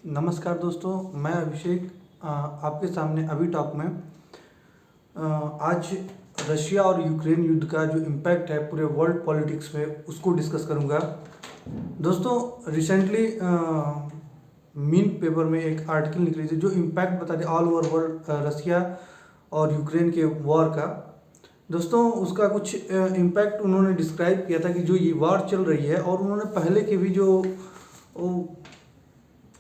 नमस्कार दोस्तों, मैं अभिषेक आपके सामने अभी टॉक में आज रशिया और यूक्रेन युद्ध का जो इम्पैक्ट है पूरे वर्ल्ड पॉलिटिक्स में उसको डिस्कस करूंगा। दोस्तों, रिसेंटली मीन पेपर में एक आर्टिकल निकली थी जो इम्पैक्ट बता रही ऑल ओवर वर्ल्ड रशिया और यूक्रेन के वॉर का। दोस्तों, उसका कुछ इम्पैक्ट उन्होंने डिस्क्राइब किया था कि जो ये वॉर चल रही है, और उन्होंने पहले के भी जो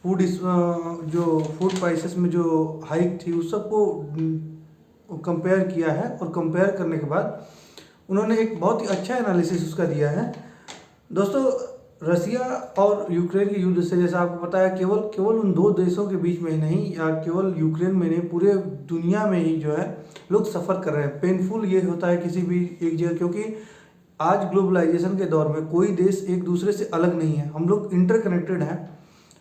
जो फूड प्राइसेस में जो हाइक थी उस सबको कंपेयर किया है, और कंपेयर करने के बाद उन्होंने एक बहुत ही अच्छा एनालिसिस उसका दिया है। दोस्तों, रसिया और यूक्रेन के युद्ध से, जैसा आपको पता है, केवल उन दो देशों के बीच में ही नहीं, या केवल यूक्रेन में नहीं, पूरे दुनिया में ही जो है लोग सफ़र कर रहे हैं। पेनफुल ये होता है किसी भी एक जगह, क्योंकि आज ग्लोबलाइजेशन के दौर में कोई देश एक दूसरे से अलग नहीं है, हम लोग इंटरकनेक्टेड हैं।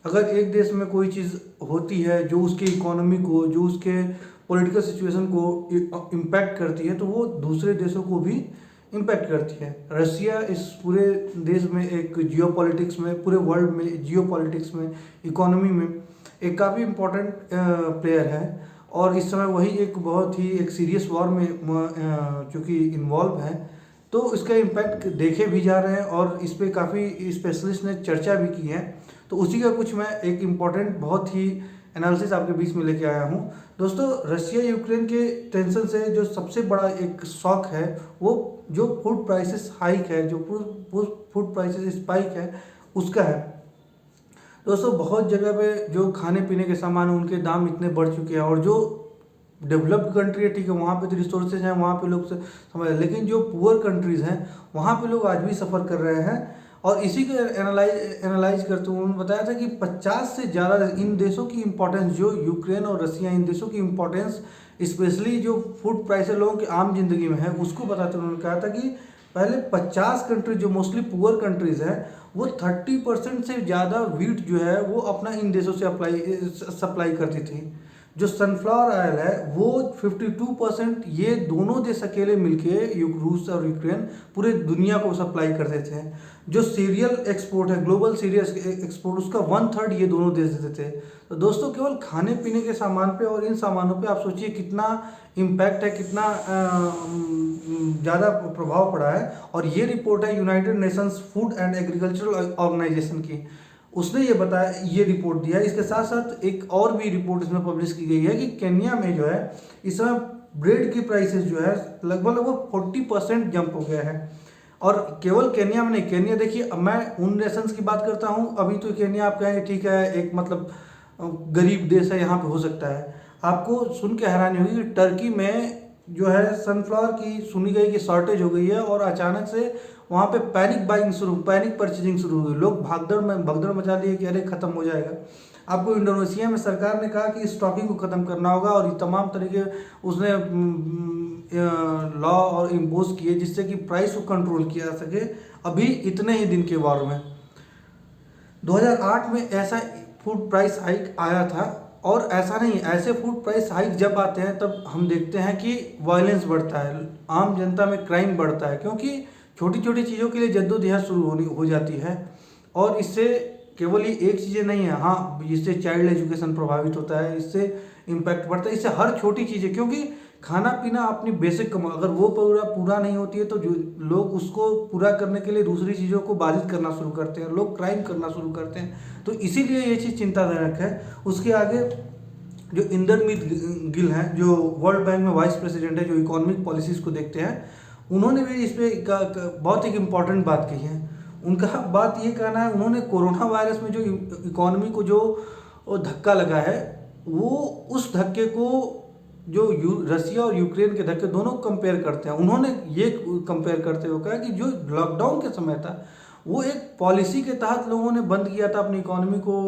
अगर एक देश में कोई चीज़ होती है जो उसकी इकोनॉमी को, जो उसके पॉलिटिकल सिचुएशन को इम्पैक्ट करती है, तो वो दूसरे देशों को भी इम्पैक्ट करती है। रसिया इस पूरे देश में एक जियोपॉलिटिक्स में, पूरे वर्ल्ड में जियोपॉलिटिक्स में, इकोनॉमी में एक काफ़ी इम्पोर्टेंट प्लेयर है, और इस समय वही एक बहुत ही एक सीरियस वॉर में चूँकि इन्वॉल्व है, तो इसका इम्पैक्ट देखे भी जा रहे हैं, और इस पर काफ़ी स्पेशलिस्ट ने चर्चा भी की है। तो उसी का कुछ मैं एक इम्पॉर्टेंट बहुत ही एनालिसिस आपके बीच में लेके आया हूँ। दोस्तों, रशिया यूक्रेन के टेंशन से जो सबसे बड़ा एक शॉक है, वो जो फूड प्राइसेस हाइक है, जो फूड प्राइसेस स्पाइक है, उसका है। दोस्तों, बहुत जगह पे जो खाने पीने के सामान हैं उनके दाम इतने बढ़ चुके हैं, और जो डेवलप्ड कंट्री है, ठीक है, वहाँ पे तो रिसोर्सेज हैं, वहाँ पे लोग से समझ, लेकिन जो पुअर कंट्रीज़ हैं वहाँ पे लोग आज भी सफ़र कर रहे हैं। और इसी को एनालाइज करते हुए उन्होंने बताया था कि 50 से ज़्यादा इन देशों की इंपॉर्टेंस, जो यूक्रेन और रसिया, इन देशों की इंपॉर्टेंस स्पेशली जो फूड प्राइस लोगों की आम जिंदगी में है, उसको बताते हुए उन्होंने कहा था कि पहले 50 कंट्रीज जो मोस्टली पुअर कंट्रीज़ हैं, वो 30% से ज़्यादा वीट जो है वो अपना इन देशों से सप्लाई करती थी। जो सनफ्लावर ऑयल है वो 52% ये दोनों देश अकेले मिलके, रूस और यूक्रेन, पूरे दुनिया को सप्लाई करते थे। जो सीरियल एक्सपोर्ट है, ग्लोबल सीरियल एक्सपोर्ट, उसका 1/3 ये दोनों देश देते थे। तो दोस्तों, केवल खाने पीने के सामान पे और इन सामानों पे आप सोचिए कितना इम्पैक्ट है, कितना ज़्यादा प्रभाव पड़ा है। और ये रिपोर्ट है United Nations Food and Agricultural Organization की, उसने ये बताया, ये रिपोर्ट दिया है। इसके साथ साथ एक और भी रिपोर्ट इसमें पब्लिश की गई है कि केन्या में जो है इस समय ब्रेड की प्राइसेस जो है लगभग 40% जंप हो गया है। और केवल केन्या में नहीं, केन्या देखिए, अब मैं उन नेशंस की बात करता हूँ, अभी तो केन्या आप कहेंगे ठीक है, एक मतलब गरीब देश है, यहाँ पे हो सकता है। आपको सुन के हैरानी होगी कि टर्की में जो है सनफ्लावर की सुनी गई कि शॉर्टेज हो गई है, और अचानक से वहाँ पे पैनिक परचेजिंग शुरू हो गई। लोग भगदड़ मचा लिए कि अरे खत्म हो जाएगा। आपको इंडोनेशिया में सरकार ने कहा कि स्टॉकिंग को ख़त्म करना होगा, और ये तमाम तरीके उसने लॉ और इम्पोज किए जिससे कि प्राइस को कंट्रोल किया जा सके। अभी इतने ही दिन के वॉर में 2008 में ऐसा फूड प्राइस हाइक आया था, और ऐसा नहीं, ऐसे फूड प्राइस हाइक जब आते हैं तब हम देखते हैं कि वायलेंस बढ़ता है, आम जनता में क्राइम बढ़ता है, क्योंकि छोटी छोटी चीज़ों के लिए जद्दोजहद शुरू हो जाती है। और इससे केवल ये एक चीज़ें नहीं है, हाँ, इससे चाइल्ड एजुकेशन प्रभावित होता है, इससे इम्पैक्ट पड़ता है, इससे हर छोटी चीज़ें, क्योंकि खाना पीना अपनी बेसिक कम, अगर वो पूरा नहीं होती है तो जो लोग उसको पूरा करने के लिए दूसरी चीज़ों को बाधित करना शुरू करते हैं, लोग क्राइम करना शुरू करते हैं। तो इसीलिए ये चीज़ चिंताजनक है। उसके आगे जो इंदरमीत गिल हैं, जो वर्ल्ड बैंक में वाइस प्रेसिडेंट है, जो इकोनॉमिक पॉलिसीज़ को देखते हैं, उन्होंने भी इस पर बहुत एक इम्पॉर्टेंट बात कही है। उनका बात ये कहना है, उन्होंने कोरोना वायरस में जो इकोनॉमी को जो धक्का लगा है, वो उस धक्के को जो रसिया और यूक्रेन के धक्के दोनों कंपेयर करते हैं। उन्होंने ये कंपेयर करते हुए कहा कि जो लॉकडाउन के समय था, वो एक पॉलिसी के तहत लोगों ने बंद किया था, अपनी इकोनॉमी को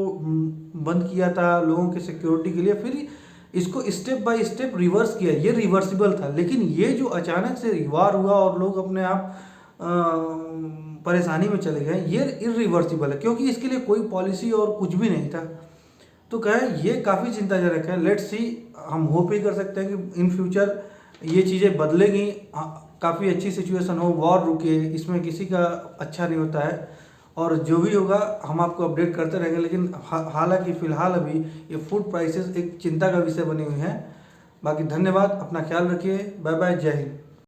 बंद किया था लोगों के सिक्योरिटी के लिए, फिर इसको स्टेप बाय स्टेप रिवर्स किया, ये रिवर्सिबल था। लेकिन ये जो अचानक से वार हुआ और लोग अपने आप परेशानी में चले गए, ये इरिवर्सिबल है, क्योंकि इसके लिए कोई पॉलिसी और कुछ भी नहीं था। तो कहे ये काफ़ी चिंताजनक है। लेट्स सी, हम होप ही कर सकते हैं कि इन फ्यूचर ये चीज़ें बदलेगी, काफ़ी अच्छी सिचुएशन हो, वॉर रुके, इसमें किसी का अच्छा नहीं होता है। और जो भी होगा हम आपको अपडेट करते रहेंगे। लेकिन हालांकि फ़िलहाल अभी ये फूड प्राइसेस एक चिंता का विषय बनी हुई हैं। बाकी धन्यवाद, अपना ख्याल रखिए, बाय बाय, जय हिंद।